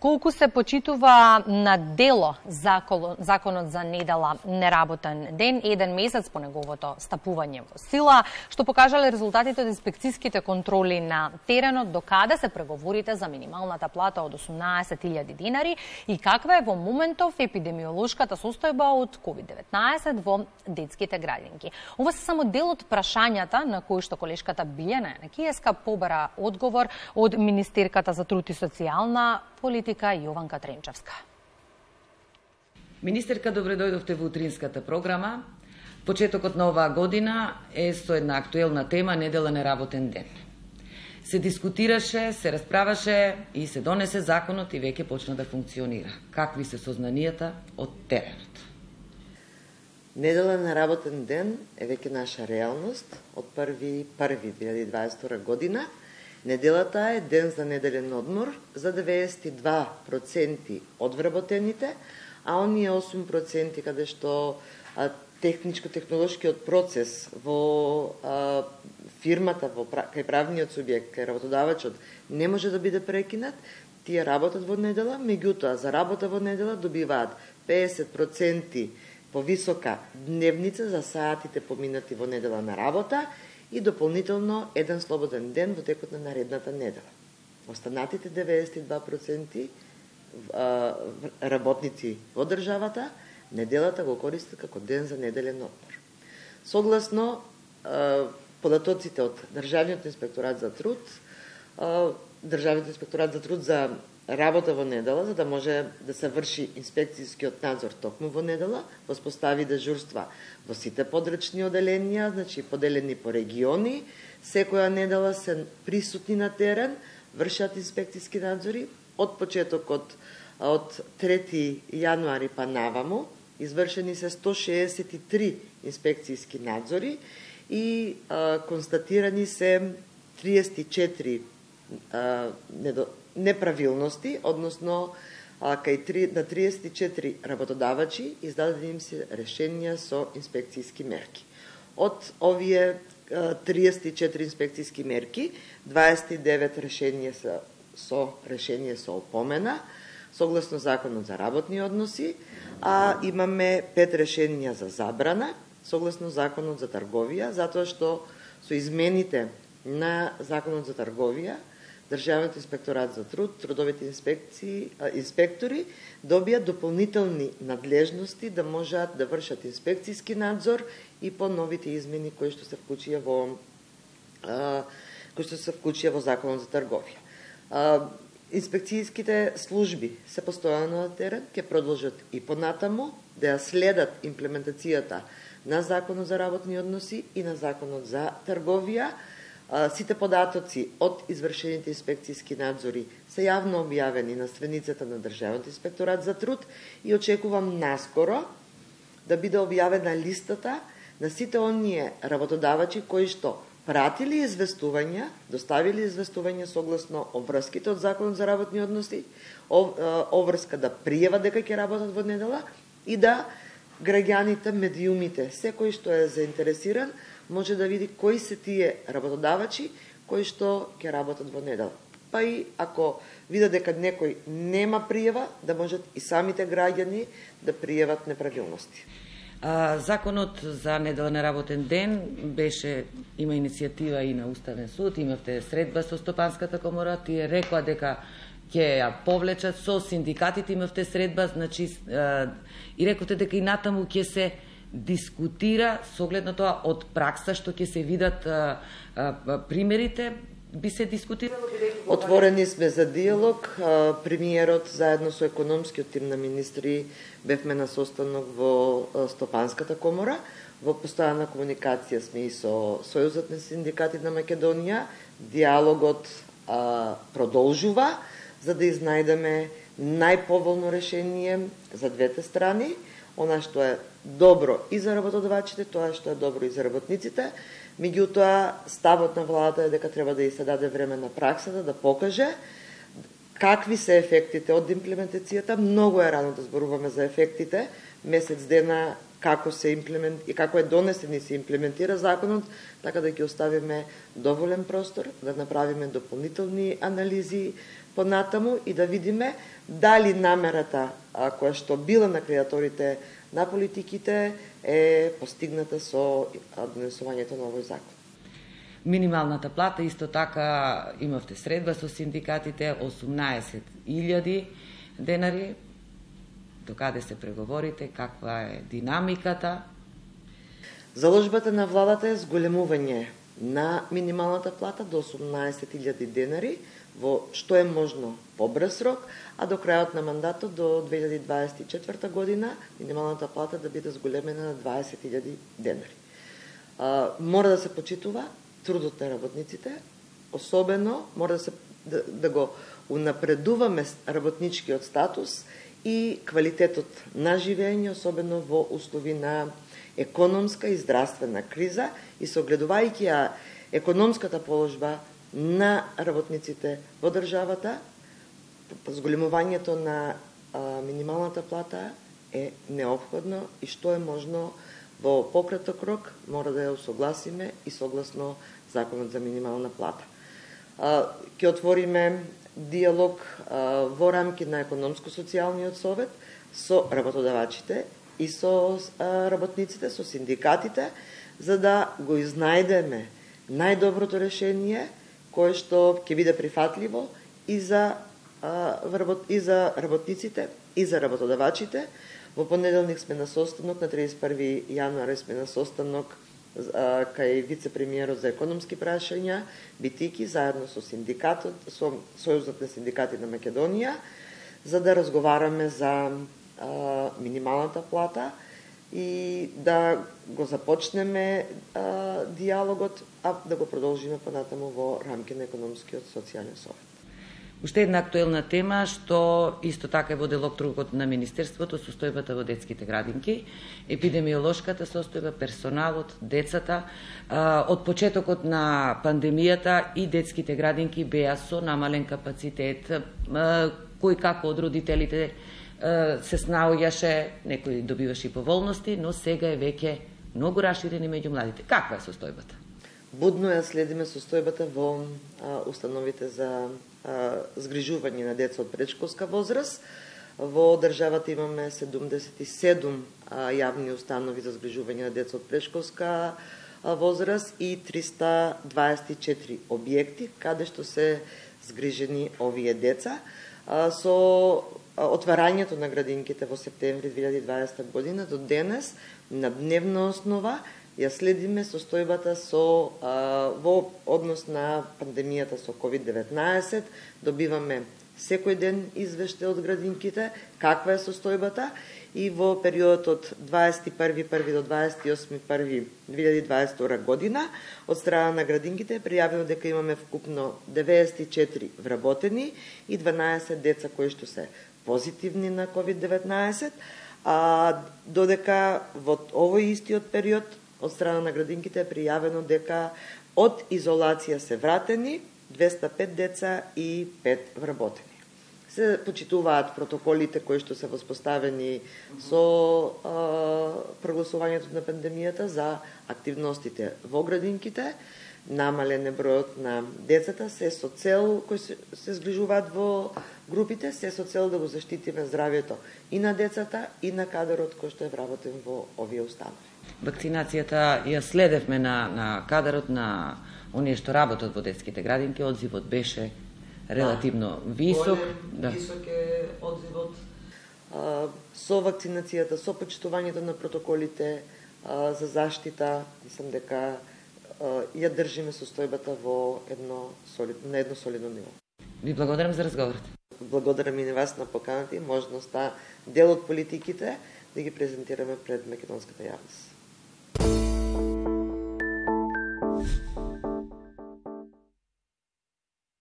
Колку се почитува на дело законот за недела неработен ден, еден месец по неговото стапување во сила, што покажале резултатите од инспекцијските контроли на теренот, докаде се преговорите за минималната плата од 18.000 динари и каква е во моментов епидемиолошката состојба од COVID-19 во детските градинки. Ова се само дел од прашањата на кои што колешката Билјана Јанакиевска побара одговор од Министерката за труд и социјална политика Јованка Тренчевска. Министерка, добре дојдовте во утринската програма. Почетокот на оваа година е со една актуелна тема недела неработен ден. Се дискутираше, се расправаше и се донесе законот и веќе почна да функционира. Какви се сознанијата од теренот? Недела неработен ден е веќе наша реалност од 1.1.2022 година. Неделата е ден за неделен одмор за 92% од вработените, а оние 8% каде што техничко-технолошкиот процес во фирмата, кај правниот субјект, кај работодавачот, не може да биде прекинат, тие работат во недела, меѓутоа за работа во недела добиваат 50% повисока дневница за саатите поминати во недела на работа и дополнително еден слободен ден во текот на наредната недела. Останатите 92% работници во државата неделата го користат како ден за неделен одмор. Согласно податоците од Државниот инспекторат за труд, Државниот инспекторат за труд за работа во недела, за да може да се врши инспекцијскиот надзор токму во недела, воспостави дежурства во сите подрачни оделенија, значи поделени по региони, секоја недела се присутни на терен, вршат инспекцијски надзори. Од почетокот од 3 јануари па наваму извршени се 163 инспекцијски надзори и констатирани се 34 неправилности, односно на 34 работодавачи издадени им се решенија со инспекцијски мерки. Од овие 34 инспекцијски мерки, 29 решенија се со решение со опомена, согласно Законот за работни односи, а имаме 5 решенија за забрана, согласно Законот за трговија, затоа што со измените на Законот за трговија, Државниот инспекторат за труд, трудовите инспектори добијат дополнителни надлежности да можат да вршат инспекцијски надзор и по новите измени кои што се вклучија во Законот за трговија. Инспекцијските служби се постојано на терен, ќе продолжат и понатаму да ја следат имплементацијата на Законот за работни односи и на Законот за трговија. Сите податоци од извршените инспекцијски надзори се јавно објавени на страницата на Државниот инспекторат за труд и очекувам наскоро да биде објавена листата на сите оние работодавачи кои што пратили известувања, доставили известувања согласно обврските од Законот за работни односи, обврска да пријава дека ќе работат во недела и да граѓаните, медиумите, секој што е заинтересиран, може да види кои се тие работодавачи кои што ќе работат во недела. Па и ако видат дека некој нема пријава, да можат и самите граѓани да пријават неправилности. Законот за недела неработен ден има иницијатива и на Уставен суд, имавте средба со Стопанската комора, тие рекоа дека ќе ја повлечат со синдикатите, имавте средба, значи и рековте дека и натаму ќе се дискутира со оглед на тоа од пракса што ќе се видат примерите, би се дискутирало. Отворени сме за диалог. Премиерот заедно со економскиот тим на министри бевме на состанок во Стопанската комора. Во постојана комуникација сме и со Сојузот на синдикати на Македонија. Диалогот продолжува за да изнајдеме најповолно решение за двете страни. Она што е добро и за работодавачите, тоа што е добро и за работниците. Меѓутоа, ставот на владата е дека треба да и се даде време на праксата да покаже какви се ефектите од имплементацијата. Многу е рано да зборуваме за ефектите. Месец дена како е донесен и се имплементира законот, така да ќе оставиме доволен простор, да направиме дополнителни анализи, понатаму и да видиме дали намерата која што била на креаторите на политиките е постигната со донесувањето на овој закон. Минималната плата исто така имавте средба со синдикатите 18.000 денари. Докаде се преговорите, каква е динамиката? Заложбата на владата е зголемување на минималната плата до 18.000 денари во што е можно побрз рок, а до крајот на мандатот до 2024 година минималната плата да биде зголемена на 20.000 денари. Мора да се почитува трудот на работниците, особено мора да го унапредуваме работничкиот статус и квалитетот на живење, особено во услови на економска и здравствена криза и согледувајќи ја економската положба на работниците во државата, зголемувањето на минималната плата е неопходно и што е можно во пократок рок мора да ја усогласиме и согласно законот за минимална плата. Ќе отвориме диалог во рамки на економско-социјалниот совет со работодавачите и со работниците, со синдикатите, за да го изнајдеме најдоброто решение кое што ќе биде прифатливо и за работниците и за работодавачите. Во понеделник сме на состанок, на 31. јануари сме на состанок кај вице-премиерот за економски прашања, Битики, заедно со синдикатот, со Сојузот на синдикати на Македонија, за да разговараме за минималната плата и да го започнеме диалогот, а да го продолжиме понатаму во рамки на економскиот социјален совет. Уште една актуелна тема што исто така е во делокругот на Министерството, состојбата во детските градинки, епидемиолошката состојба, персоналот, децата. Од почетокот на пандемијата и детските градинки беа со намален капацитет, кој како од родителите се снаоѓаше, некој добиваше и поволности, но сега е веќе многу раширени меѓу младите. Каква е состојбата? Будно ја следиме состојбата во установите за згрижување на деца од предшколска возраст. Во државата имаме 77 јавни установи за згрижување на деца од предшколска возраст и 324 објекти каде што се згрижени овие деца. Со отварањето на градинките во септември 2020 година до денес на дневна основа ја следиме состојбата во однос на пандемијата со COVID-19, добиваме секој ден извештај од градинките, каква е состојбата и во периодот од 21.1. до 28.1.2022 година од страна на градинките е пријавено дека имаме вкупно 94 вработени и 12 деца кои што се позитивни на COVID-19, а додека во овој истиот период од страна на градинките е пријавено дека од изолација се вратени 205 деца и 5 вработени. Се почитуваат протоколите кои што се воспоставени со прогласувањето на пандемијата за активностите во градинките, намален е бројот на децата, се со цел кои се згрижуваат во групите, се со цел да го заштитиме здравјето и на децата и на кадрот кој што е вработен во овие установи. Вакцинацијата ја следевме на кадрот на оние што работат во детските градинки, одзивот беше релативно висок. Висок е одзивот. Со вакцинацијата, со почитувањето на протоколите за заштита, мислам дека ја држиме состојбата на едно солидно ниво. Ви благодарам за разговорот. Благодарам и на вас на поканата и можноста дел од политиките да ги презентираме пред македонската јавност.